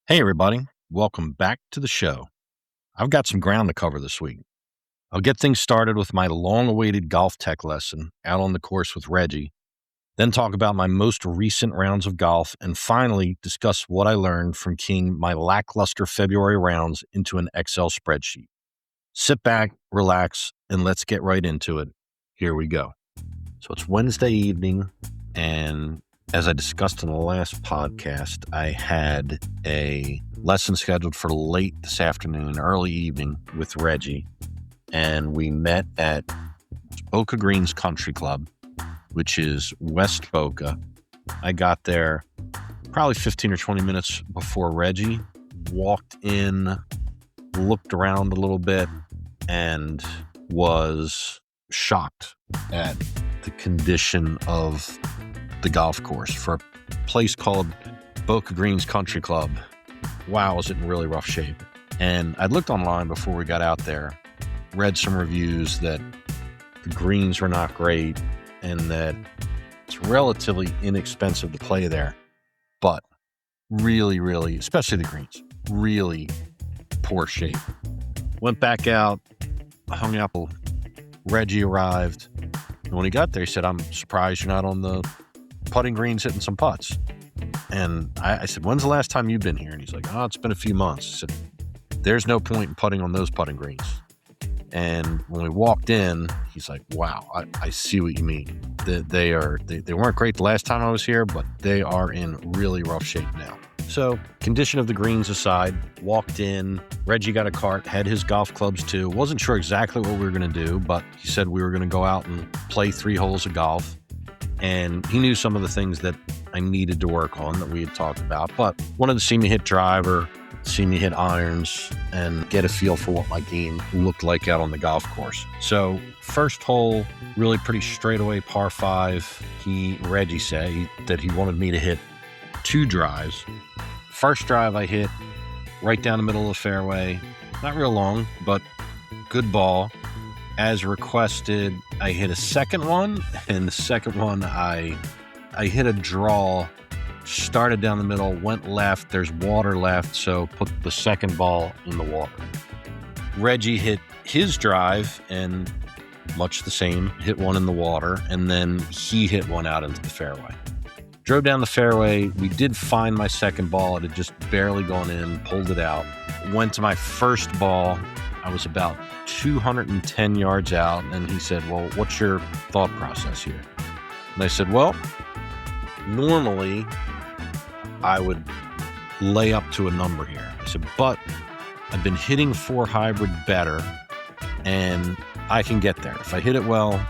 Hey, everybody. Welcome back to the show. I've got some ground to cover this week. I'll get things started with my long awaited golf tech lesson out on the course with Regi, then talk about my most recent rounds of golf, and finally discuss what I learned from keying my lackluster February rounds into an Excel spreadsheet. Sit back, relax, and let's get right into it. Here we go. So it's Wednesday evening, and as I discussed in the last podcast, I had a lesson scheduled for late this afternoon, early evening with Regi, and we met at Boca Greens Country Club, which is West Boca. I got there probably 15 or 20 minutes before Regi, walked in, looked around a little bit, and was shocked at the condition of the golf course for a place called Boca Greens Country Club. Wow, is it in really rough shape. And I'd looked online before we got out there, read some reviews that the greens were not great and that it's relatively inexpensive to play there, but really, especially the greens, really poor shape. Went back out, hung out. Regi arrived, and when he got there, he said, "I'm surprised you're not on the putting greens hitting some putts." And I said, "When's the last time you've been here?" And he's like, "Oh, it's been a few months." I said, "There's no point in putting on those putting greens." And when we walked in, he's like, "Wow, I see what you mean. They weren't great the last time I was here, but they are in really rough shape now." So condition of the greens aside, walked in, Regi got a cart, had his golf clubs too. Wasn't sure exactly what we were going to do, but he said we were going to go out and play 3 holes of golf. And he knew some of the things that I needed to work on that we had talked about, but wanted to see me hit driver, see me hit irons, and get a feel for what my game looked like out on the golf course. So first hole, really pretty straightaway par 5. Regi said that he wanted me to hit 2 drives. First drive I hit right down the middle of the fairway, not real long, but good ball. As requested, I hit a second one, and the second one I hit a draw, started down the middle, went left, there's water left, so put the second ball in the water. Regi hit his drive, and much the same, hit one in the water, and then he hit one out into the fairway. Drove down the fairway, we did find my second ball, it had just barely gone in, pulled it out. Went to my first ball, I was about 210 yards out, and he said, "Well, what's your thought process here?" And I said, "Well, normally I would lay up to a number here." I said, "But I've been hitting 4 hybrid better, and I can get there. If I hit it well,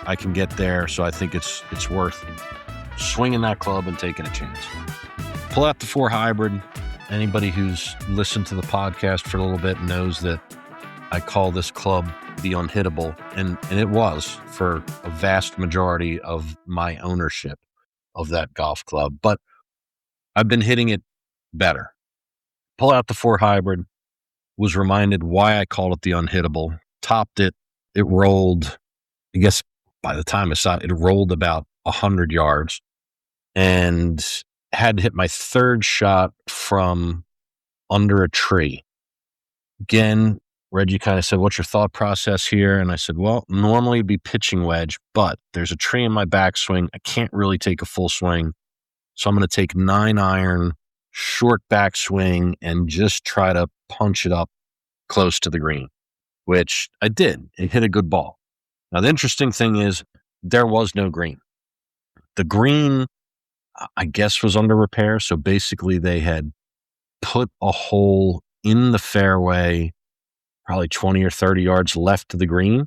I can get there, so I think it's worth swinging that club and taking a chance." Pull out the 4 hybrid. Anybody who's listened to the podcast for a little bit knows that I call this club the unhittable, and it was for a vast majority of my ownership of that golf club, but I've been hitting it better. Pull out the 4 hybrid, was reminded why I called it the unhittable, topped it, it rolled, I guess by the time I saw it, it rolled about 100 yards, and had to hit my third shot from under a tree. Again, Regi kind of said, "What's your thought process here?" And I said, "Well, normally it'd be pitching wedge, but there's a tree in my backswing. I can't really take a full swing. So I'm going to take 9 iron, short backswing, and just try to punch it up close to the green," which I did. It hit a good ball. Now, the interesting thing is there was no green. The green, I guess, was under repair. So basically they had put a hole in the fairway, probably 20 or 30 yards left to the green.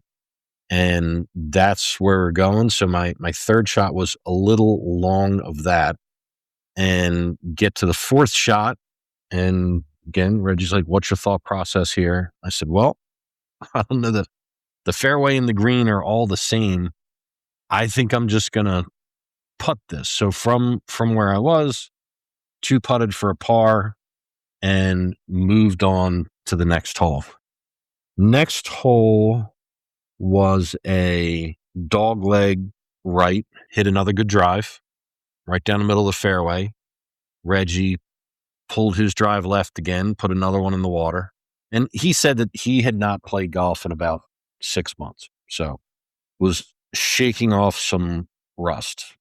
And that's where we're going. So my third shot was a little long of that, and get to the 4th shot. And again, Regi's like, "What's your thought process here?" I said, "Well, I don't know, the fairway and the green are all the same. I think I'm just going to putt this." So from where I was, 2 putted for a par and moved on to the next hole. Next hole was a dog leg right, hit another good drive right down the middle of the fairway. Regi pulled his drive left again, put another one in the water. And he said that he had not played golf in about 6 months. So was shaking off some rust.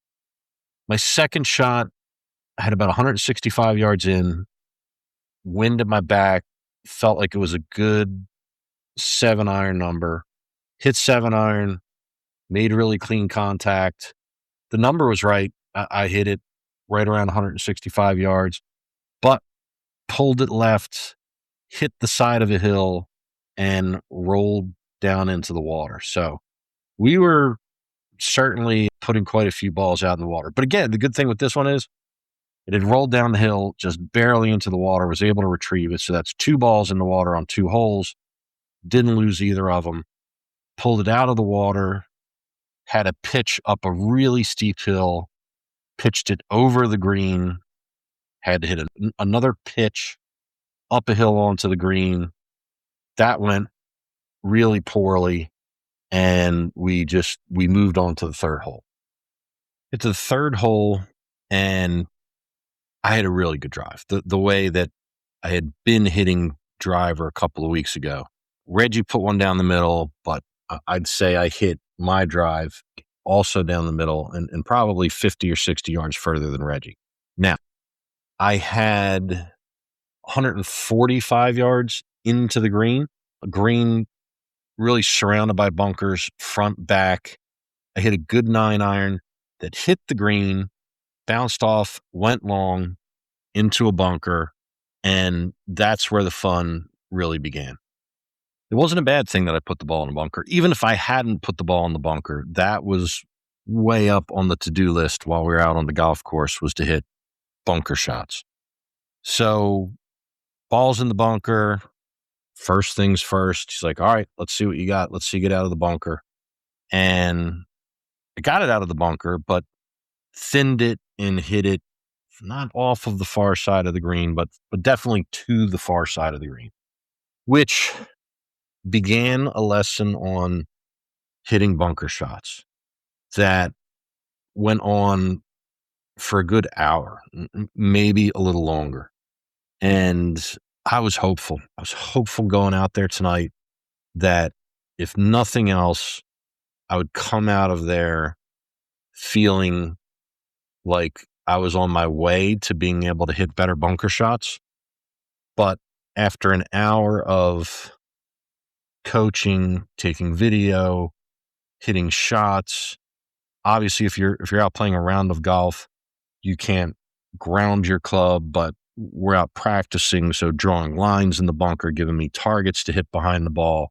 My second shot, I had about 165 yards in, wind at my back, felt like it was a good 7-iron number. Hit 7-iron, made really clean contact. The number was right. I hit it right around 165 yards, but pulled it left, hit the side of a hill, and rolled down into the water. So we were certainly putting quite a few balls out in the water. But again, the good thing with this one is it had rolled down the hill just barely into the water, was able to retrieve it. So that's 2 balls in the water on 2 holes. Didn't lose either of them. Pulled it out of the water, had a pitch up a really steep hill, pitched it over the green, had to hit another pitch up a hill onto the green. That went really poorly, and we moved on to the third hole. It's the third hole, and I had a really good drive. The way that I had been hitting driver a couple of weeks ago. Regi put one down the middle, but I'd say I hit my drive also down the middle and probably 50 or 60 yards further than Regi. Now, I had 145 yards into the green, a green really surrounded by bunkers, front, back. I hit a good 9-iron that hit the green, bounced off, went long into a bunker, and that's where the fun really began. It wasn't a bad thing that I put the ball in the bunker. Even if I hadn't put the ball in the bunker, that was way up on the to-do list while we were out on the golf course, was to hit bunker shots. So ball's in the bunker. First things first. He's like, all right, let's see what you got. Let's see you get out of the bunker. And I got it out of the bunker, but thinned it and hit it not off of the far side of the green, but definitely to the far side of the green, which began a lesson on hitting bunker shots that went on for a good hour, maybe a little longer. And I was hopeful. I was hopeful going out there tonight that if nothing else, I would come out of there feeling like I was on my way to being able to hit better bunker shots. But after an hour of coaching, taking video, hitting shots, obviously if you're out playing a round of golf, you can't ground your club, but we're out practicing, so drawing lines in the bunker, giving me targets to hit behind the ball,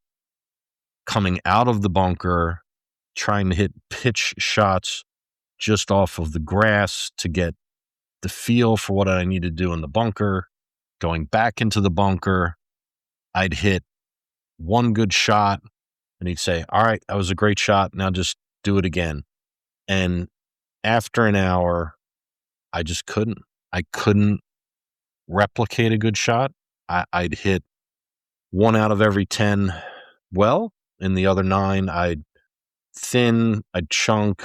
coming out of the bunker, trying to hit pitch shots just off of the grass to get the feel for what I need to do in the bunker. Going back into the bunker, I'd hit one good shot and he'd say, all right, that was a great shot. Now just do it again. And after an hour, I just couldn't. I couldn't replicate a good shot. I'd hit 1 out of every 10 well, and the other 9 I'd thin, I'd chunk,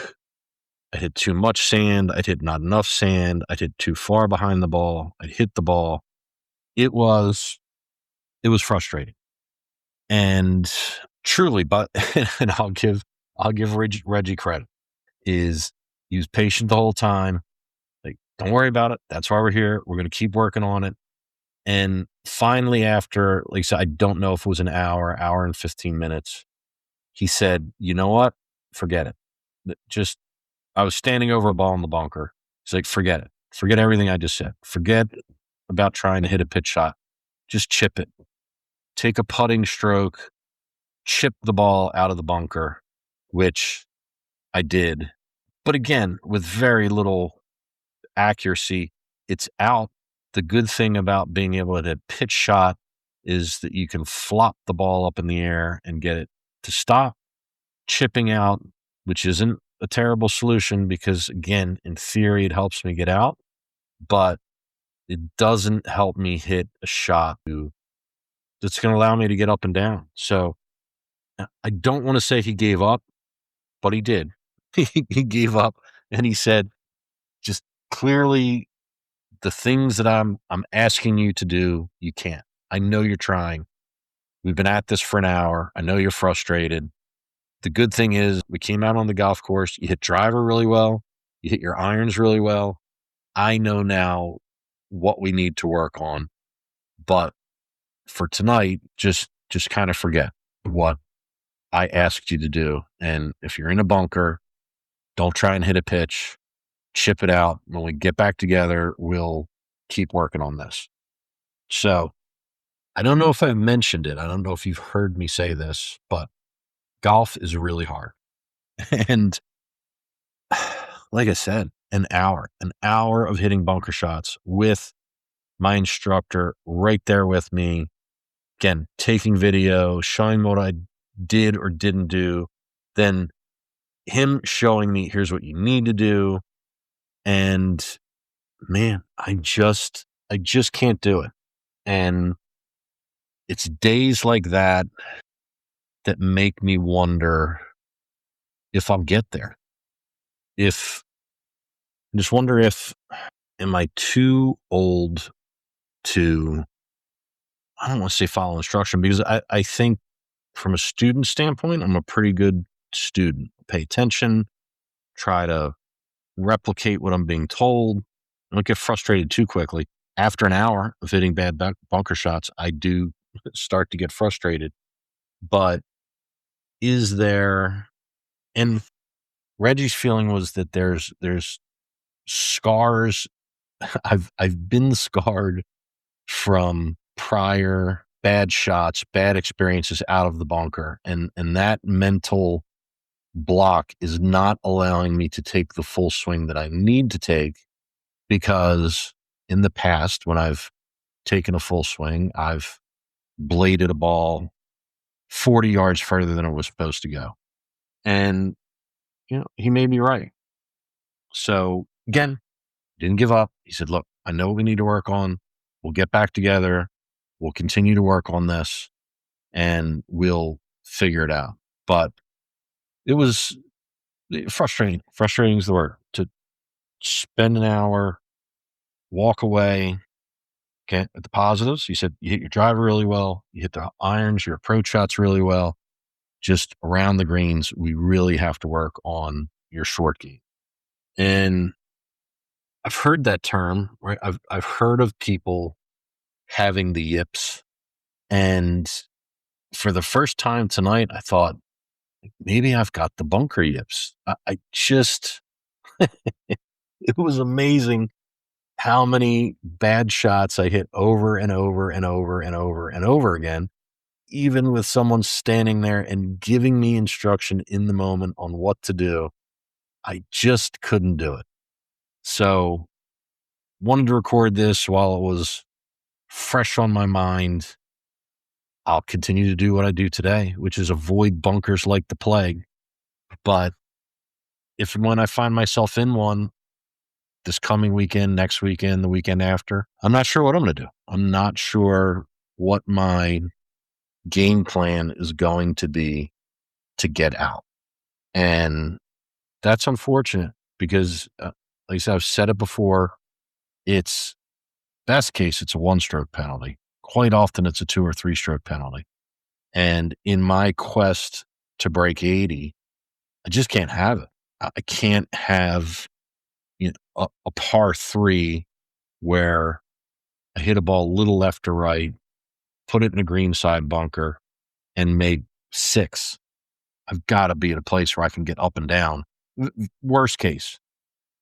I'd hit too much sand, I'd hit not enough sand, I'd hit too far behind the ball, I'd hit the ball. It was frustrating. And truly, but and I'll give Regi credit, is he was patient the whole time. Like, don't worry about it. That's why we're here. We're going to keep working on it. And finally, after, like I said, I don't know if it was an hour and 15 minutes, he said, you know what? Forget it. I was standing over a ball in the bunker. He's like, forget it. Forget everything I just said. Forget about trying to hit a pitch shot. Just chip it. Take a putting stroke, chip the ball out of the bunker, which I did. But again, with very little accuracy, it's out. The good thing about being able to hit pitch shot is that you can flop the ball up in the air and get it to stop. Chipping out, which isn't a terrible solution because, again, in theory, it helps me get out, but it doesn't help me hit a shot that's going to allow me to get up and down. So I don't want to say he gave up, but he did. He gave up, and he said, just clearly the things that I'm asking you to do, you can't. I know you're trying. We've been at this for an hour. I know you're frustrated. The good thing is we came out on the golf course. You hit driver really well. You hit your irons really well. I know now what we need to work on. But for tonight, just kind of forget what I asked you to do. And if you're in a bunker, don't try and hit a pitch. Chip it out. When we get back together, we'll keep working on this. So I don't know if I've mentioned it. I don't know if you've heard me say this, but golf is really hard. And like I said, an hour of hitting bunker shots with my instructor right there with me. Again, taking video, showing what I did or didn't do, then him showing me, here's what you need to do. And man, I just can't do it. And it's days like that that make me wonder if I'll get there. I just wonder if, am I too old to, I don't want to say follow instruction, because I think from a student standpoint, I'm a pretty good student. Pay attention, try to replicate what I'm being told. I don't get frustrated too quickly. After an hour of hitting bad bunker shots, I do start to get frustrated. But is there, and Reggie's feeling was that there's scars. I've been scarred from prior bad shots, bad experiences out of the bunker. And that mental block is not allowing me to take the full swing that I need to take, because in the past, when I've taken a full swing, I've bladed a ball 40 yards further than it was supposed to go. And, he made me right. So again, didn't give up. He said, look, I know what we need to work on. We'll get back together. We'll continue to work on this and we'll figure it out. But it was frustrating. Frustrating is the word. To spend an hour, walk away. Okay. At the positives, he said, you hit your driver really well. You hit the irons, your approach shots really well. Just around the greens, we really have to work on your short game. And I've heard that term, right? I've heard of people having the yips. And for the first time tonight, I thought, maybe I've got the bunker yips. I just, it was amazing how many bad shots I hit over and over and over and over and over again, even with someone standing there and giving me instruction in the moment on what to do. I just couldn't do it. So wanted to record this while it was fresh on my mind. I'll continue to do what I do today, which is avoid bunkers like the plague. But if and when I find myself in one this coming weekend, next weekend, the weekend after, I'm not sure what I'm going to do. I'm not sure what my game plan is going to be to get out. And that's unfortunate because, like I said, I've said it before, it's best case, it's a 1-stroke penalty. Quite often it's a 2 or 3-stroke penalty. And in my quest to break 80, I just can't have it. I can't have a par 3 where I hit a ball a little left or right, put it in a greenside bunker, and made 6. I've got to be at a place where I can get up and down. Worst case,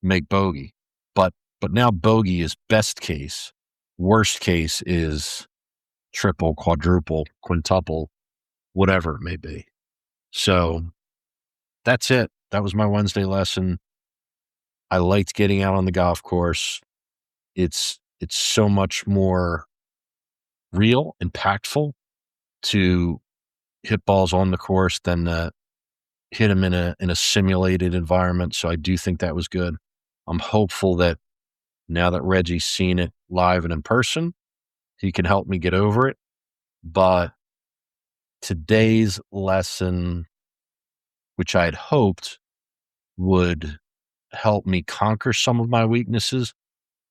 make bogey. But now bogey is best case. Worst case is triple, quadruple, quintuple, whatever it may be. So that's it. That was my Wednesday lesson. I liked getting out on the golf course. It's so much more real, impactful to hit balls on the course than hit them in a simulated environment. So I do think that was good. I'm hopeful that now that Reggie's seen it live and in person, he can help me get over it. But today's lesson, which I had hoped would help me conquer some of my weaknesses,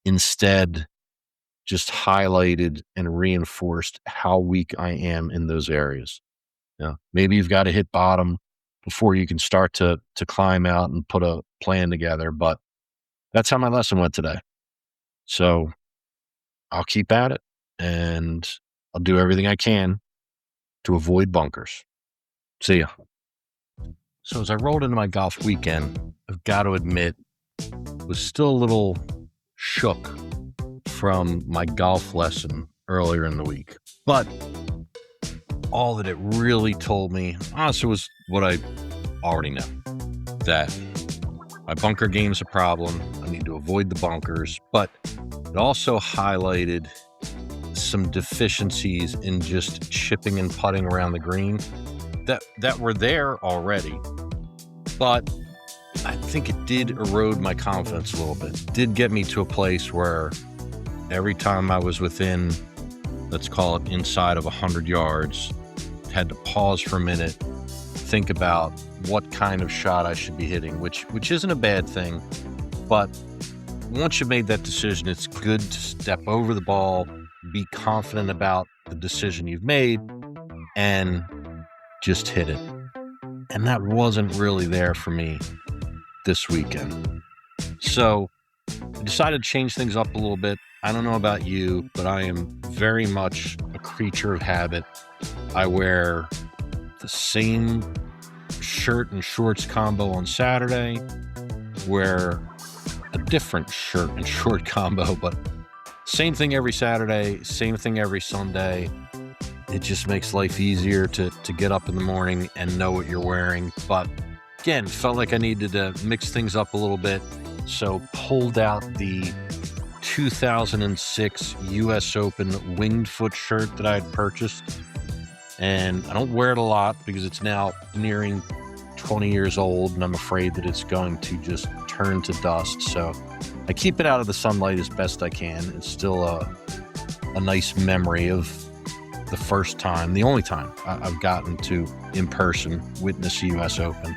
instead just highlighted and reinforced how weak I am in those areas. Maybe you've got to hit bottom before you can start to climb out and put a plan together. But that's how my lesson went today. So I'll keep at it, and I'll do everything I can to avoid bunkers. See ya. So as I rolled into my golf weekend, I've got to admit, was still a little shook from my golf lesson earlier in the week. But all that it really told me, honestly, was what I already know. That my bunker game's a problem. I need to avoid the bunkers. But it also highlighted some deficiencies in just chipping and putting around the green that were there already. But I think it did erode my confidence a little bit. It did get me to a place where every time I was within, let's call it inside of 100 yards, had to pause for a minute, think about what kind of shot I should be hitting, which isn't a bad thing. But once you've made that decision, it's good to step over the ball, be confident about the decision you've made, and just hit it. And that wasn't really there for me this weekend. So I decided to change things up a little bit. I don't know about you, but I am very much a creature of habit. I wear the same shirt and shorts combo on Saturday, wear a different shirt and short combo, but same thing every Saturday, same thing every Sunday. It just makes life easier to get up in the morning and know what you're wearing. But again, felt like I needed to mix things up a little bit. So pulled out the 2006 US Open winged foot shirt that I had purchased. And I don't wear it a lot because it's now nearing 20 years old, and I'm afraid that it's going to just turn to dust. So I keep it out of the sunlight as best I can. It's still a nice memory of the first time, the only time I've gotten to in person witness a US Open.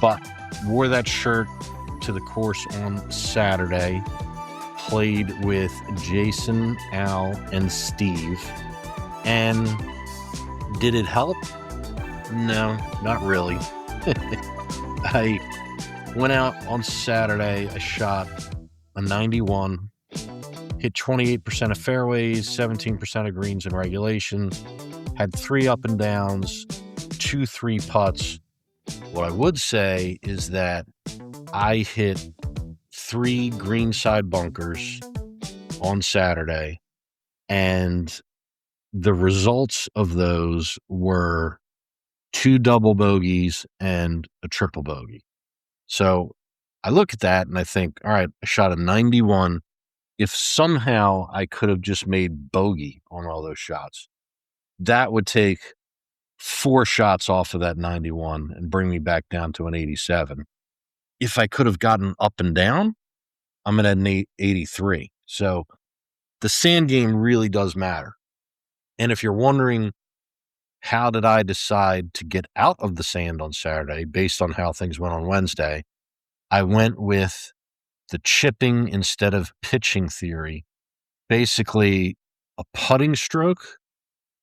But wore that shirt to the course on Saturday, played with Jason, Al, and Steve. And did it help? No, not really. I went out on Saturday, I shot a 91, hit 28% of fairways, 17% of greens in regulation, had 3 up and downs, 2 3 putts. What I would say is that I hit 3 greenside bunkers on Saturday, and the results of those were 2 double bogeys and a triple bogey. So I look at that and I think, all right, I shot a 91. If somehow I could have just made bogey on all those shots, that would take 4 shots off of that 91 and bring me back down to an 87. If I could have gotten up and down, I'm at an 83. So the sand game really does matter. And if you're wondering, how did I decide to get out of the sand on Saturday based on how things went on Wednesday? I went with the chipping instead of pitching theory. Basically, a putting stroke,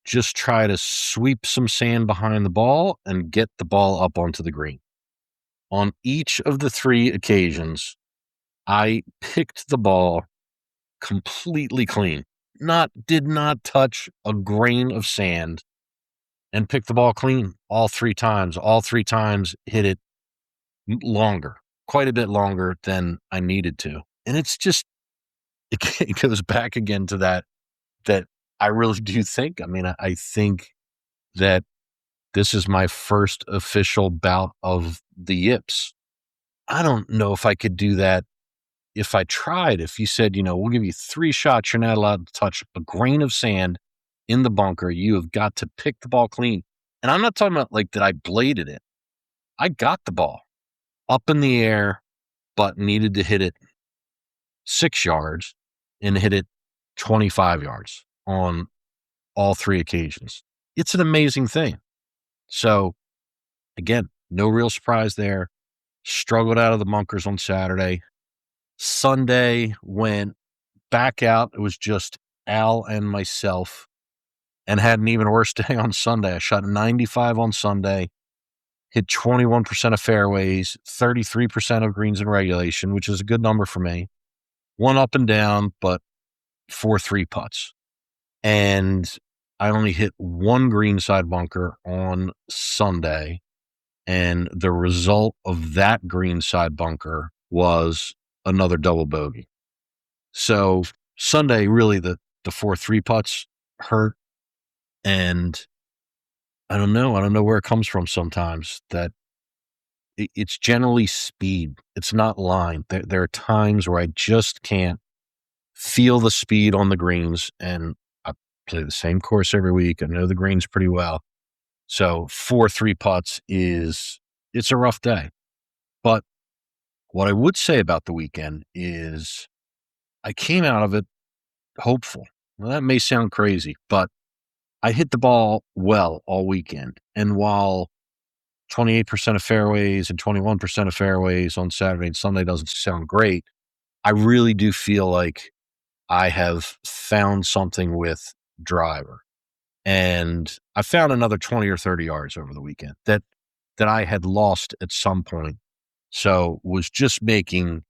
just try to sweep some sand behind the ball and get the ball up onto the green. On each of the 3 occasions, I picked the ball completely clean. Did not touch a grain of sand, and picked the ball clean all 3 times. All 3 times hit it longer, quite a bit longer than I needed to. And it's just, it goes back again to that I really do think, I think that this is my first official bout of the Yips. I don't know if I could do that if I tried. If you said, we'll give you 3 shots, you're not allowed to touch a grain of sand in the bunker. You have got to pick the ball clean. And I'm not talking about like that I bladed it. I got the ball up in the air, but needed to hit it 6 yards and hit it 25 yards on all 3 occasions. It's an amazing thing. So again, no real surprise there. Struggled out of the bunkers on Saturday. Sunday went back out. It was just Al and myself, and had an even worse day on Sunday. I shot 95 on Sunday, hit 21% of fairways, 33% of greens in regulation, which is a good number for me. One up and down, but 4 3 putts. And I only hit one greenside bunker on Sunday. And the result of that greenside bunker was another double bogey. So Sunday, really, the 4 3 putts hurt. And I don't know where it comes from sometimes, that it's generally speed. It's not line. There are times where I just can't feel the speed on the greens, and I play the same course every week. I know the greens pretty well. So 4 3 putts it's a rough day. But what I would say about the weekend is I came out of it hopeful. Well, that may sound crazy, but I hit the ball well all weekend. And while 28% of fairways and 21% of fairways on Saturday and Sunday doesn't sound great, I really do feel like I have found something with driver. And I found another 20 or 30 yards over the weekend that I had lost at some point. So was just making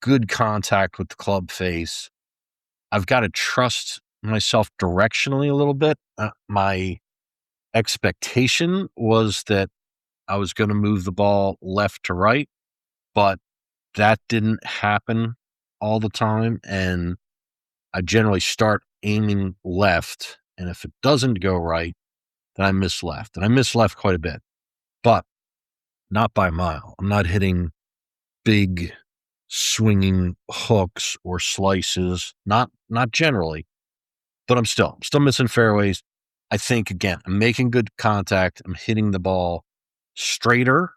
good contact with the club face. I've got to trust myself directionally a little bit. My expectation was that I was going to move the ball left to right, but that didn't happen all the time. And I generally start aiming left. And if it doesn't go right, then I miss left. And I miss left quite a bit, but not by a mile. I'm not hitting big swinging hooks or slices, not generally, but I'm still missing fairways. I think, again, I'm making good contact. I'm hitting the ball straighter.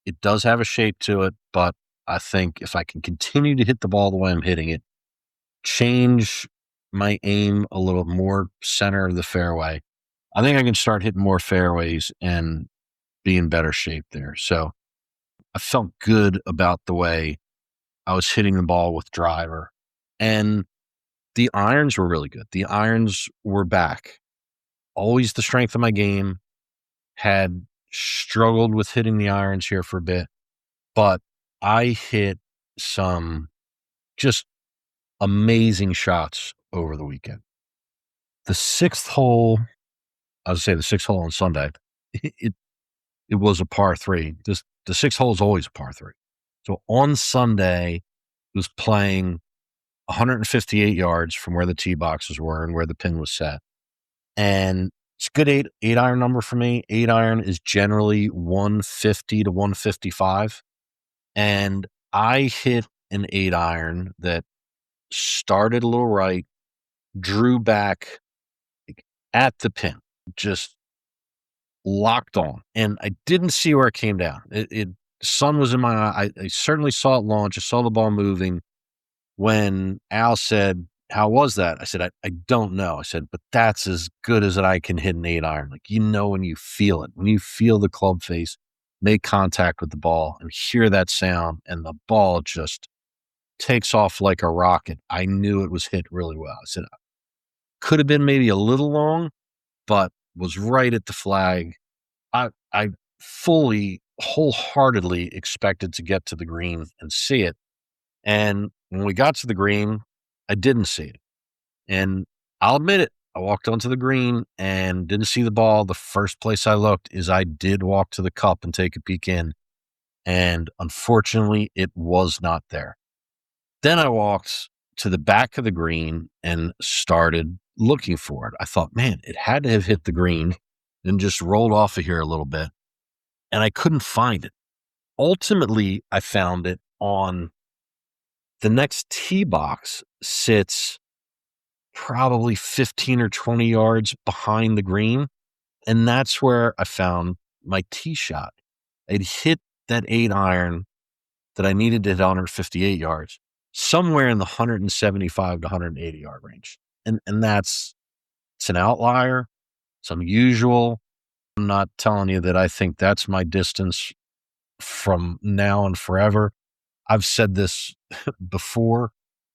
It does have a shape to it, but I think if I can continue to hit the ball the way I'm hitting it, change my aim a little more center of the fairway, I think I can start hitting more fairways and be in better shape there. So I felt good about the way I was hitting the ball with driver. And the irons were really good. The irons were back. Always the strength of my game. Had struggled with hitting the irons here for a bit, but I hit some just amazing shots over the weekend. The sixth hole, I would say the sixth hole on Sunday, it was a par 3. The sixth hole is always a par 3. So on Sunday, it was playing 158 yards from where the tee boxes were and where the pin was set. And it's a good eight iron number for me. 8 iron is generally 150 to 155. And I hit an 8 iron that started a little right, drew back at the pin, just locked on. And I didn't see where it came down. Sun was in my eye. I certainly saw it launch. I saw the ball moving. When Al said, "How was that?" I said, I don't know. I said, but that's as good as I can hit an 8 iron. Like, when you feel it, when you feel the club face make contact with the ball and hear that sound and the ball just takes off like a rocket, I knew it was hit really well. I said, could have been maybe a little long, but was right at the flag. I fully, wholeheartedly expected to get to the green and see it. And when we got to the green, I didn't see it. And I'll admit it, I walked onto the green and didn't see the ball. The first place I looked is I did walk to the cup and take a peek in. And unfortunately, it was not there. Then I walked to the back of the green and started looking for it. I thought, man, it had to have hit the green and just rolled off of here a little bit. And I couldn't find it. Ultimately, I found it on the next tee box, sits probably 15 or 20 yards behind the green. And that's where I found my tee shot. I'd hit that 8 iron that I needed to hit 158 yards, somewhere in the 175 to 180 yard range. And it's an outlier. It's unusual. I'm not telling you that I think that's my distance from now and forever. I've said this before.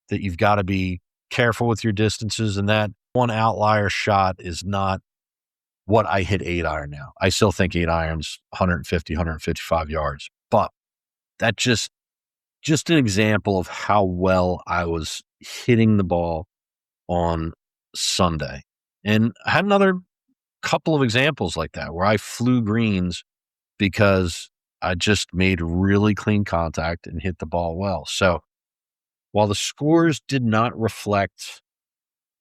that you've got to be careful with your distances, and that one outlier shot is not what I hit 8-iron now. I still think 8-iron's 150, 155 yards, but that just an example of how well I was hitting the ball on Sunday. And I had another couple of examples like that where I flew greens because I just made really clean contact and hit the ball well. So while the scores did not reflect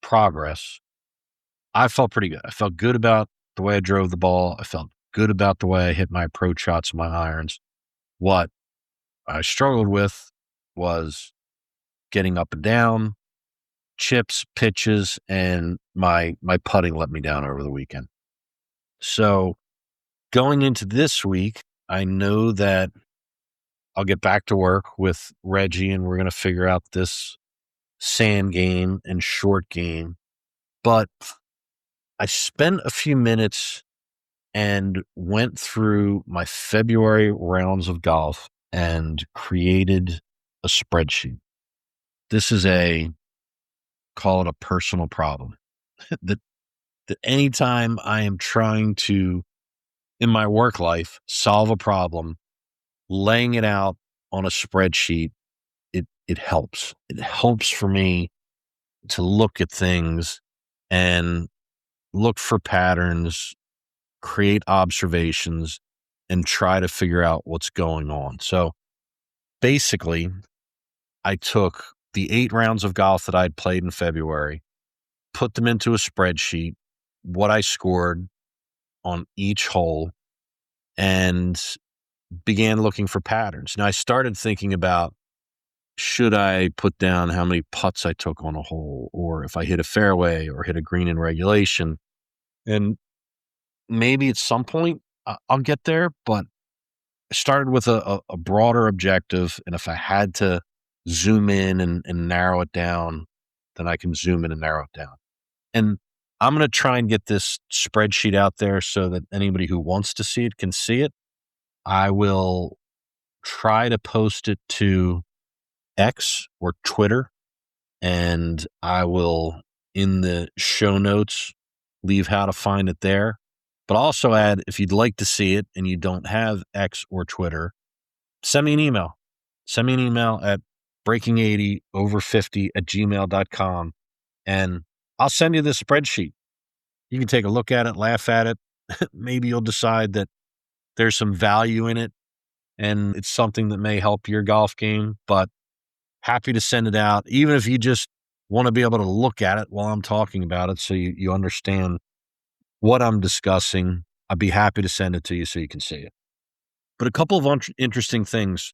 progress, I felt pretty good. I felt good about the way I drove the ball. I felt good about the way I hit my approach shots and my irons. What I struggled with was getting up and down, chips, pitches, and my putting let me down over the weekend. So going into this week, I know that I'll get back to work with Regi and we're going to figure out this sand game and short game. But I spent a few minutes and went through my February rounds of golf and created a spreadsheet. This is call it a personal problem that anytime I am trying to, in my work life, solve a problem, laying it out on a spreadsheet, it helps. It helps for me to look at things and look for patterns, create observations, and try to figure out what's going on. So basically, I took the 8 rounds of golf that I'd played in February, put them into a spreadsheet, what I scored on each hole, and began looking for patterns. Now, I started thinking about, should I put down how many putts I took on a hole, or if I hit a fairway or hit a green in regulation? And maybe at some point I'll get there, but I started with a broader objective. And if I had to zoom in and narrow it down, then I can zoom in and narrow it down. And I'm going to try and get this spreadsheet out there so that anybody who wants to see it can see it. I will try to post it to X or Twitter, and I will, in the show notes, leave how to find it there. But also add, if you'd like to see it and you don't have X or Twitter, send me an email. Send me an email at breaking80over50@gmail.com, and I'll send you this spreadsheet. You can take a look at it, laugh at it. Maybe you'll decide that there's some value in it and it's something that may help your golf game, but happy to send it out, even if you just want to be able to look at it while I'm talking about it so you understand what I'm discussing. I'd be happy to send it to you so you can see it. But a couple of interesting things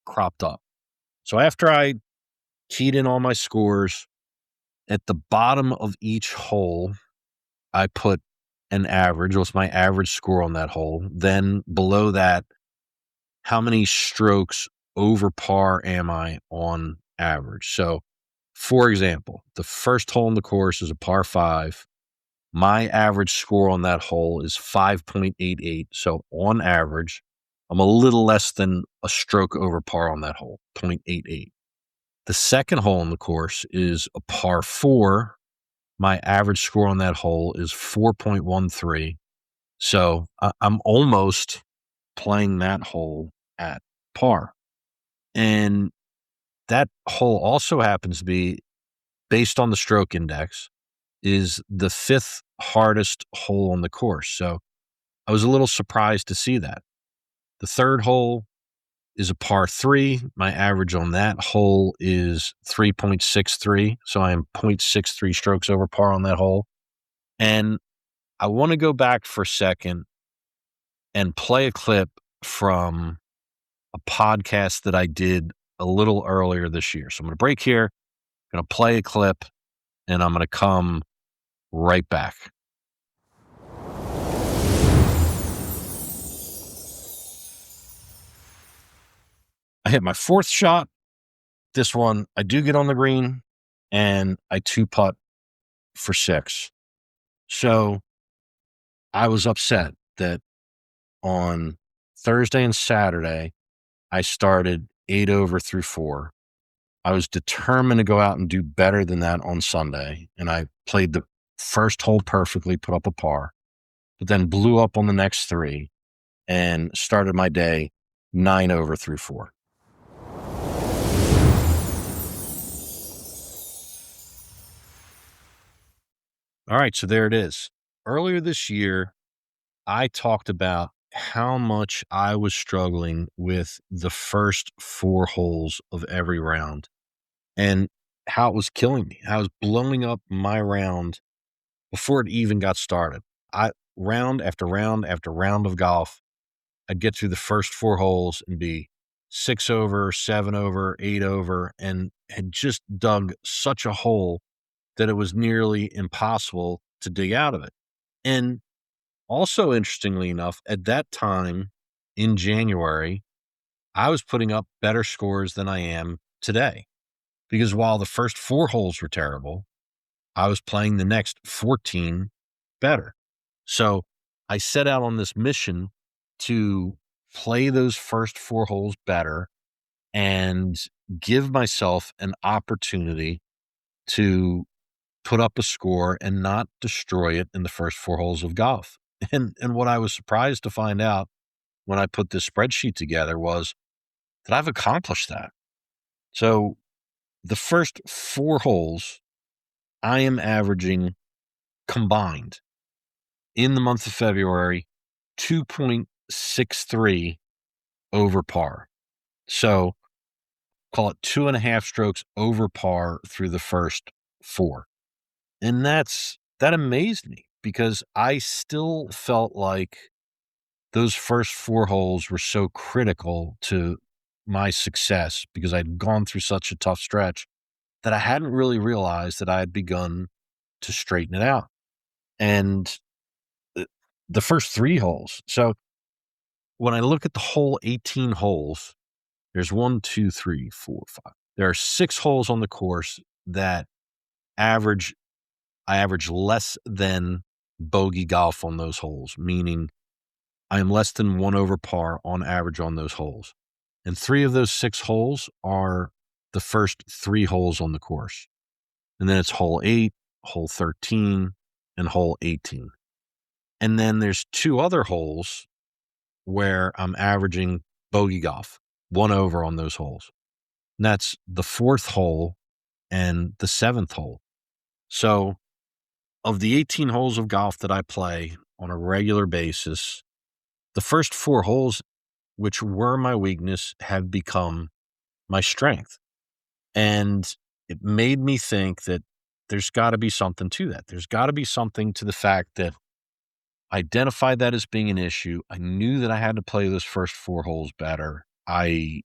cropped up. So after I keyed in all my scores, at the bottom of each hole, I put an average. What's my average score on that hole? Then below that, how many strokes over par am I on average? So, for example, the first hole in the course is a par 5. My average score on that hole is 5.88. So on average, I'm a little less than a stroke over par on that hole, 0.88. The second hole in the course is a par 4. My average score on that hole is 4.13. So I'm almost playing that hole at par. And that hole also happens to be, based on the stroke index, is the 5th hardest hole on the course. So I was a little surprised to see that. The third hole is a par 3. My average on that hole is 3.63. So I am 0.63 strokes over par on that hole. And I want to go back for a second and play a clip from a podcast that I did a little earlier this year. So I'm going to break here, I'm going to play a clip, and I'm going to come right back. I hit my 4th shot. This one, I do get on the green, and I 2-putt for 6. So I was upset that on Thursday and Saturday, I started 8 over through 4. I was determined to go out and do better than that on Sunday. And I played the first hole perfectly, put up a par, but then blew up on the next three and started my day 9 over through 4. All right, so there it is. Earlier this year, I talked about how much I was struggling with the first 4 holes of every round and how it was killing me. I was blowing up my round before it even got started. Round after round after round of golf, I'd get through the first 4 holes and be 6 over, 7 over, 8 over, and had just dug such a hole that it was nearly impossible to dig out of it. And also, interestingly enough, at that time in January, I was putting up better scores than I am today. Because while the first 4 holes were terrible, I was playing the next 14 better. So I set out on this mission to play those first 4 holes better and give myself an opportunity to put up a score and not destroy it in the first 4 holes of golf. And what I was surprised to find out when I put this spreadsheet together was that I've accomplished that. So the first 4 holes, I am averaging combined in the month of February 2.63 over par. So call it 2.5 strokes over par through the first 4. And that amazed me because I still felt like those first 4 holes were so critical to my success because I'd gone through such a tough stretch that I hadn't really realized that I had begun to straighten it out. And the first 3 holes. So when I look at the whole 18 holes, there's 1, 2, 3, 4, 5. There are 6 holes on the course that I average less than bogey golf on those holes, meaning I am less than 1 over par on average on those holes. And 3 of those 6 holes are the first 3 holes on the course. And then it's hole 8, hole 13, and hole 18. And then there's 2 other holes where I'm averaging bogey golf, 1 over on those holes. And that's the 4th hole and the 7th hole. So of the 18 holes of golf that I play on a regular basis, the first 4 holes, which were my weakness, have become my strength. And it made me think that there's got to be something to that. There's got to be something to the fact that I identified that as being an issue. I knew that I had to play those first 4 holes better. I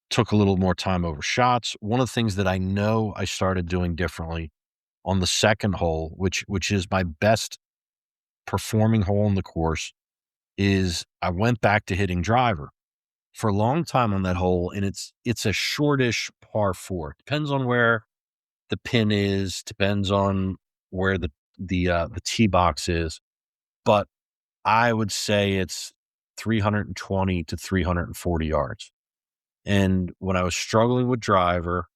took a little more time over shots. One of the things that I know I started doing differently on the 2nd hole, which is my best performing hole in the course, is I went back to hitting driver for a long time on that hole. And it's a shortish par 4. Depends on where the pin is, depends on where the tee box is. But I would say it's 320 to 340 yards. And when I was struggling with driver,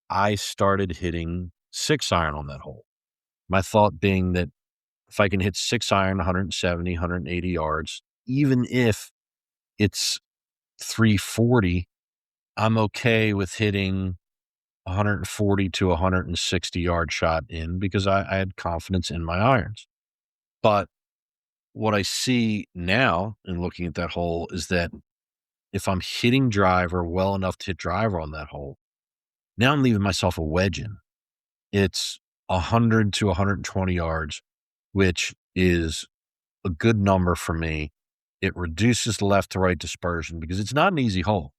I started hitting 6-iron on that hole. My thought being that if I can hit 6-iron, 170, 180 yards, even if it's 340, I'm okay with hitting 140 to 160 yard shot in because I had confidence in my irons. But what I see now in looking at that hole is that if I'm hitting driver well enough to hit driver on that hole, now I'm leaving myself a wedge in. It's 100 to 120 yards, which is a good number for me. It reduces the left to right dispersion because it's not an easy hole.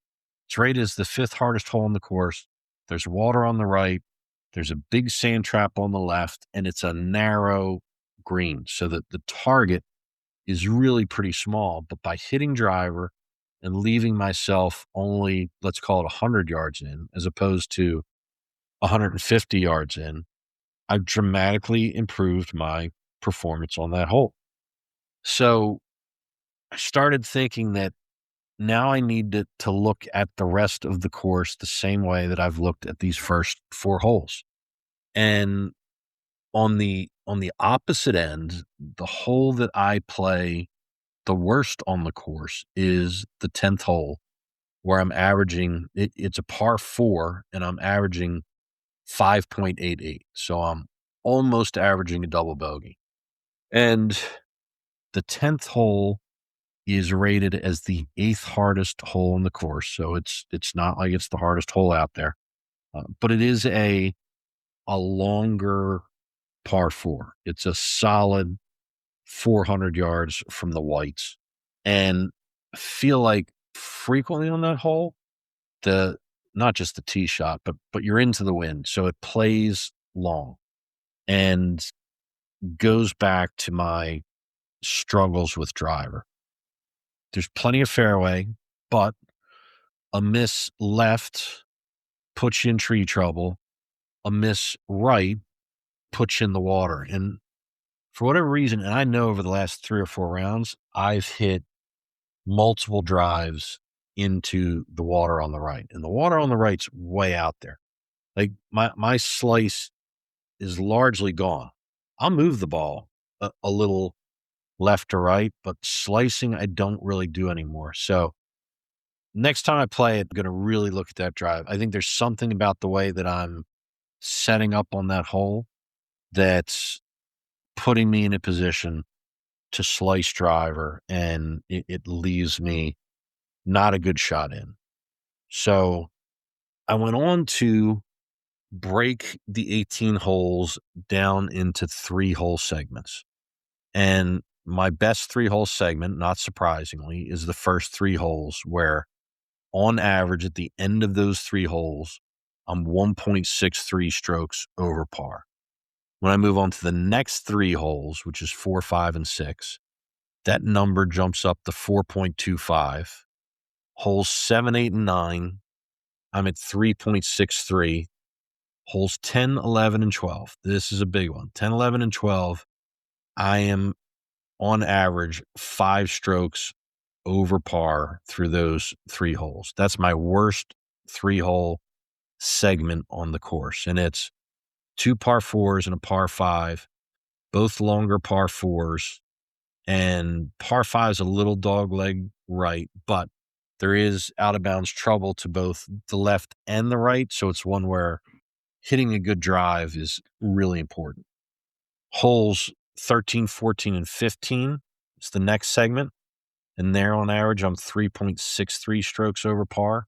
It's rated as the 5th hardest hole on the course. There's water on the right. There's a big sand trap on the left, and it's a narrow green so that the target is really pretty small. But by hitting driver and leaving myself only, let's call it 100 yards in, as opposed to 150 yards in, I've dramatically improved my performance on that hole. So I started thinking that now I need to look at the rest of the course the same way that I've looked at these first 4 holes. And on the opposite end, the hole that I play the worst on the course is the 10th hole, where I'm averaging it's a par 4 and I'm averaging 5.88. So I'm almost averaging a double bogey. And the 10th hole is rated as the 8th hardest hole in the course. So it's not like it's the hardest hole out there. But it is a longer par 4. It's a solid 400 yards from the whites. And I feel like frequently on that hole, the not just the tee shot, but you're into the wind. So it plays long and goes back to my struggles with driver. There's plenty of fairway, but a miss left puts you in tree trouble. A miss right puts you in the water. And for whatever reason, and I know over the last 3 or 4 rounds, I've hit multiple drives into the water on the right. And the water on the right's way out there. Like my slice is largely gone. I'll move the ball a little left to right, but slicing I don't really do anymore. So next time I play it, I'm going to really look at that drive. I think there's something about the way that I'm setting up on that hole that's putting me in a position to slice driver, and it leaves me not a good shot in. So I went on to break the 18 holes down into 3-hole segments. And my best 3-hole segment, not surprisingly, is the first 3 holes, where on average at the end of those 3 holes, I'm 1.63 strokes over par. When I move on to the next 3 holes, which is 4, 5, and 6, that number jumps up to 4.25. Holes 7, 8, and 9, I'm at 3.63. Holes 10, 11, and 12. This is a big one. 10, 11, and 12, I am on average 5 strokes over par through those 3 holes. That's my worst 3-hole segment on the course. And it's 2 par 4s and a par 5, both longer par 4s. And par 5 is a little dog leg right, but there is out of bounds trouble to both the left and the right. So it's one where hitting a good drive is really important. Holes 13, 14, and 15 is the next segment. And there on average, I'm 3.63 strokes over par.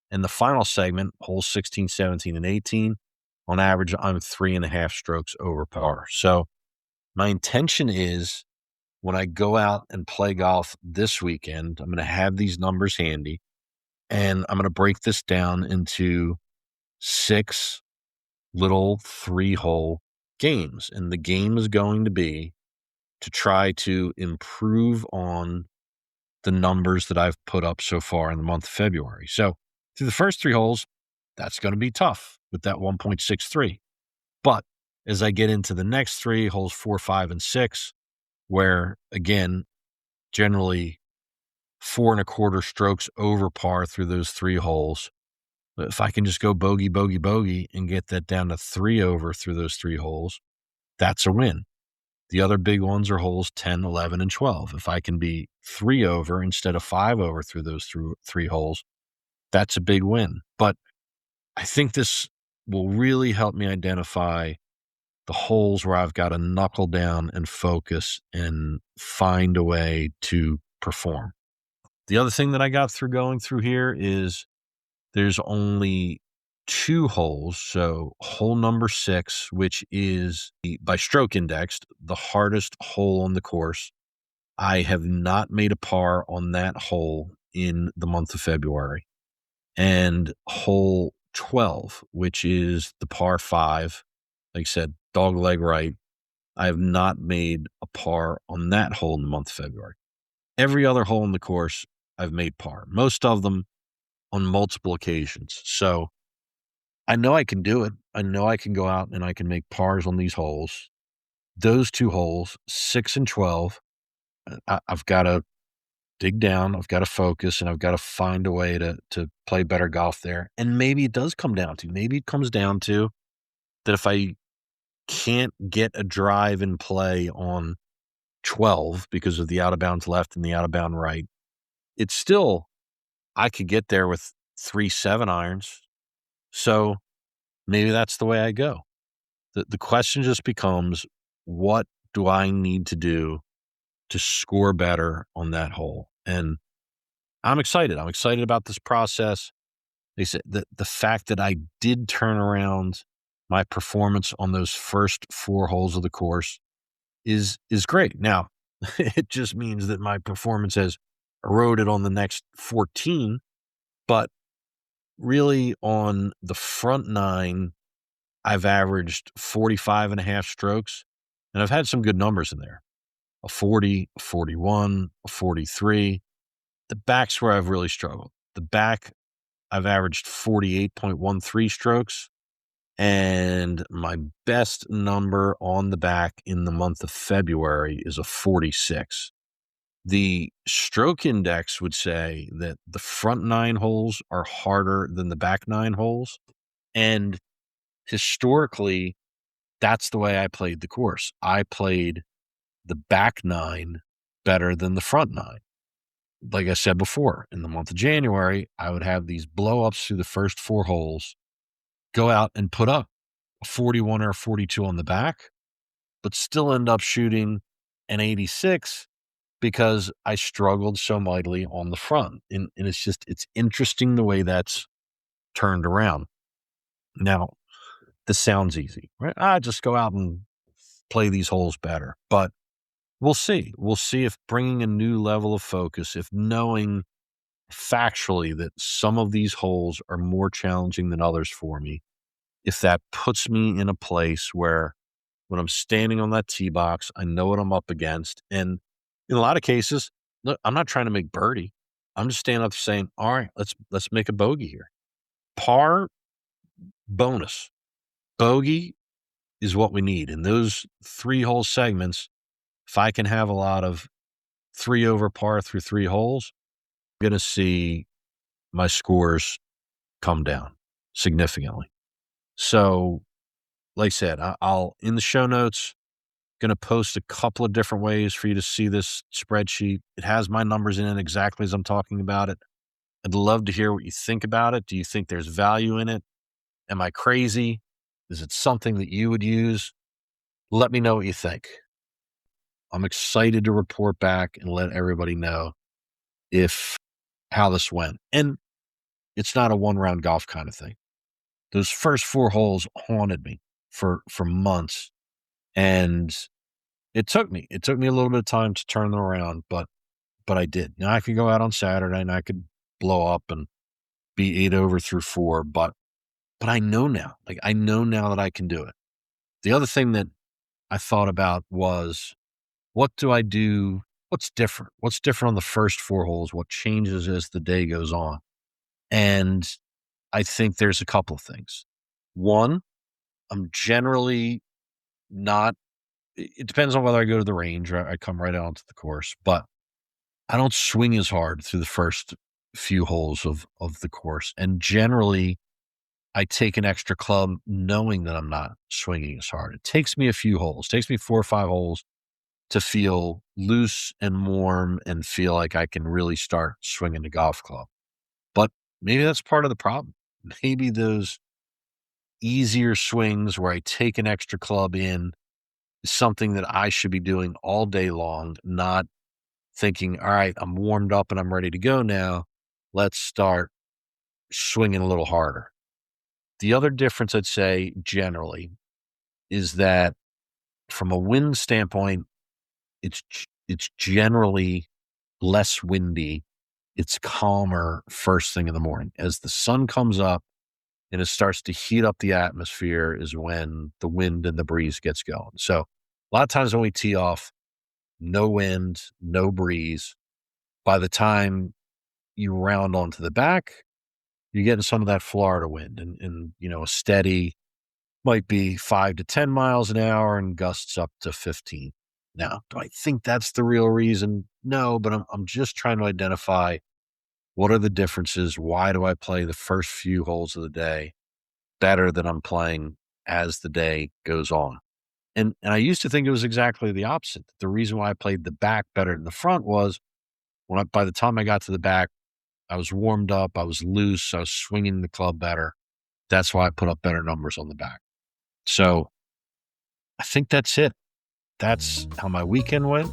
And the final segment, holes 16, 17, and 18, on average, I'm 3.5 strokes over par. So my intention is, when I go out and play golf this weekend, I'm going to have these numbers handy, and I'm going to break this down into 6 little 3-hole games. And the game is going to be to try to improve on the numbers that I've put up so far in the month of February. So through the first 3 holes, that's going to be tough with that 1.63. But as I get into the next 3 holes, 4, 5, and 6, where again, generally 4.25 strokes over par through those 3 holes, if I can just go bogey, bogey, bogey and get that down to 3 over through those 3 holes, that's a win. The other big ones are holes 10, 11, and 12. If I can be 3 over instead of 5 over through those 3 holes, that's a big win. But I think this will really help me identify the holes where I've got to knuckle down and focus and find a way to perform. The other thing that I got through going through here is there's only 2 holes. So hole number 6, which is by stroke indexed, the hardest hole on the course. I have not made a par on that hole in the month of February. And hole 12, which is the par 5, like I said, dog leg right, I have not made a par on that hole in the month of February. Every other hole in the course, I've made par, most of them on multiple occasions. So I know I can do it. I know I can go out and I can make pars on these holes. Those 2 holes, 6 and 12, I've got to dig down. I've got to focus, and I've got to find a way to play better golf there. And maybe it comes down to that if I can't get a drive in play on 12 because of the out of bounds left and the out of bound right, it's still, I could get there with 3 7-irons. So maybe that's the way I go. The question just becomes, what do I need to do to score better on that hole? And I'm excited. I'm excited about this process. They said that the fact that I did turn around my performance on those first 4 holes of the course is great. Now, it just means that my performance has eroded on the next 14, but really on the front 9, I've averaged 45 and a half strokes, and I've had some good numbers in there. A 40, a 41, a 43. The back's where I've really struggled. The back, I've averaged 48.13 strokes, and my best number on the back in the month of February is a 46. The stroke index would say that the front 9 holes are harder than the back 9 holes. And historically, that's the way I played the course. I played the back 9 better than the front 9. Like I said before, in the month of January, I would have these blow-ups through the first 4 holes, go out and put up a 41 or a 42 on the back, but still end up shooting an 86 because I struggled so mightily on the front. And it's interesting the way that's turned around. Now, this sounds easy, right? I just go out and play these holes better. But we'll see. We'll see if bringing a new level of focus, if knowing factually that some of these holes are more challenging than others for me, if that puts me in a place where when I'm standing on that tee box, I know what I'm up against. And in a lot of cases, look, I'm not trying to make birdie. I'm just standing up saying, all right, let's make a bogey here. Par, bonus. Bogey is what we need. In those 3 hole segments, if I can have a lot of 3 over par through 3 holes, I'm going to see my scores come down significantly. So, like I said, I'll in the show notes, going to post a couple of different ways for you to see this spreadsheet. It has my numbers in it exactly as I'm talking about it. I'd love to hear what you think about it. Do you think there's value in it? Am I crazy? Is it something that you would use? Let me know what you think. I'm excited to report back and let everybody know how this went. And it's not a 1-round golf kind of thing. Those first 4 holes haunted me for months. And it took me a little bit of time to turn them around, but I did. Now I could go out on Saturday and I could blow up and be 8 over through 4, but I know now. Like, I know now that I can do it. The other thing that I thought about was, what do I do? What's different? What's different on the first 4 holes? What changes as the day goes on? And I think there's a couple of things. One, I'm generally not, it depends on whether I go to the range or I come right out onto the course, but I don't swing as hard through the first few holes of the course. And generally, I take an extra club knowing that I'm not swinging as hard. It takes me a few holes. It takes me 4 or 5 holes to feel loose and warm and feel like I can really start swinging the golf club. But maybe that's part of the problem. Maybe those easier swings where I take an extra club in is something that I should be doing all day long, not thinking, all right, I'm warmed up and I'm ready to go now. Let's start swinging a little harder. The other difference I'd say generally is that from a wind standpoint, it's generally less windy. It's calmer first thing in the morning. As the sun comes up and it starts to heat up the atmosphere is when the wind and the breeze gets going. So a lot of times when we tee off, no wind, no breeze. By the time you round onto the back, you're getting some of that Florida wind and a steady might be 5 to 10 miles an hour and gusts up to 15. Now, do I think that's the real reason? No, but I'm just trying to identify what are the differences? Why do I play the first few holes of the day better than I'm playing as the day goes on? And I used to think it was exactly the opposite. The reason why I played the back better than the front was by the time I got to the back, I was warmed up, I was loose, I was swinging the club better. That's why I put up better numbers on the back. So I think that's it. That's how my weekend went.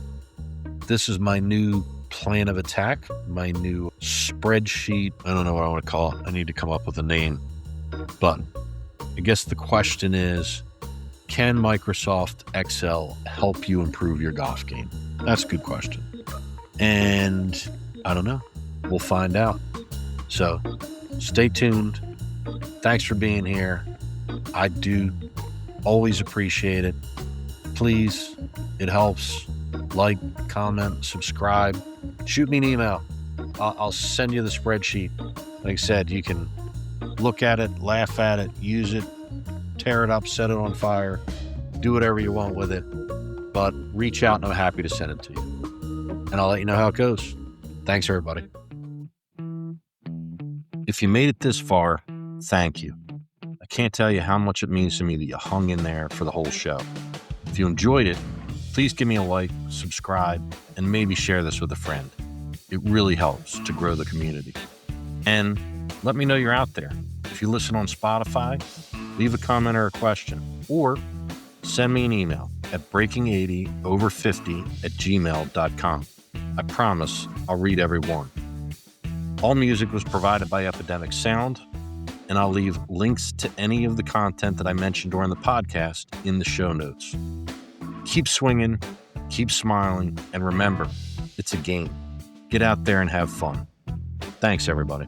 This is my new plan of attack, my new spreadsheet. I don't know what I want to call it. I need to come up with a name. But I guess the question is, can Microsoft Excel help you improve your golf game? That's a good question. And I don't know. We'll find out. So stay tuned. Thanks for being here. I do always appreciate it. Please, it helps. Like, comment, subscribe. Shoot me an email. I'll send you the spreadsheet. Like I said, you can look at it, laugh at it, use it, tear it up, set it on fire, do whatever you want with it. But reach out and I'm happy to send it to you. And I'll let you know how it goes. Thanks, everybody. If you made it this far, thank you. I can't tell you how much it means to me that you hung in there for the whole show. If you enjoyed it, please give me a like, subscribe, and maybe share this with a friend. It really helps to grow the community. And let me know you're out there. If you listen on Spotify, leave a comment or a question, or send me an email at breaking80over50@gmail.com. I promise I'll read every one. All music was provided by Epidemic Sound, and I'll leave links to any of the content that I mentioned during the podcast in the show notes. Keep swinging, keep smiling, and remember, it's a game. Get out there and have fun. Thanks, everybody.